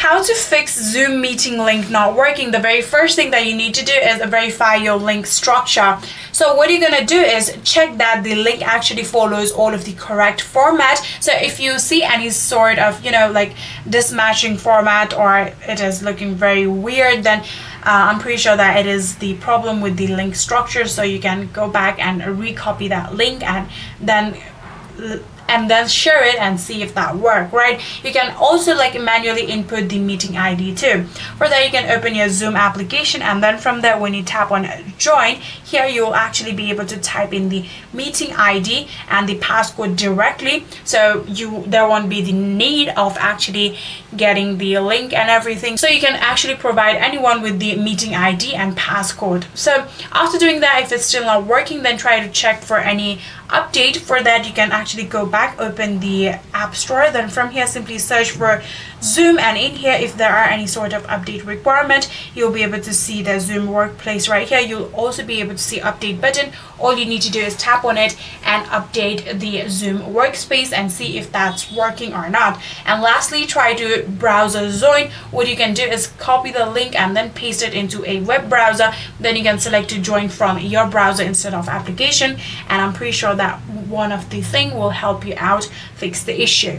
how to fix Zoom meeting link not working, the very first thing that you need to do is verify your link structure. So what you're gonna do is check that the link actually follows all of the correct format. So if you see any sort of, like mismatching format, or it is looking very weird, then I'm pretty sure that it is the problem with the link structure. So you can go back and recopy that link and then share it and see if that works, right? You can also manually input the meeting ID too. For that, you can open your Zoom application, and then from there, when you tap on join, here you'll actually be able to type in the meeting ID and the passcode directly, so there won't be the need of actually getting the link and everything. So you can actually provide anyone with the meeting ID and passcode. So after doing that, if it's still not working, then try to check for any update. For that, you can actually go back, open the App Store, then from here simply search for Zoom, and in here, if there are any sort of update requirement, you'll be able to see the Zoom workplace right here. You'll also be able to see update button. All you need to do is tap on it and update the Zoom workspace and see if that's working or not. And lastly, try to browser join. What you can do is copy the link and then paste it into a web browser. Then you can select to join from your browser instead of application, and I'm pretty sure that one of the thing will help you out fix the issue.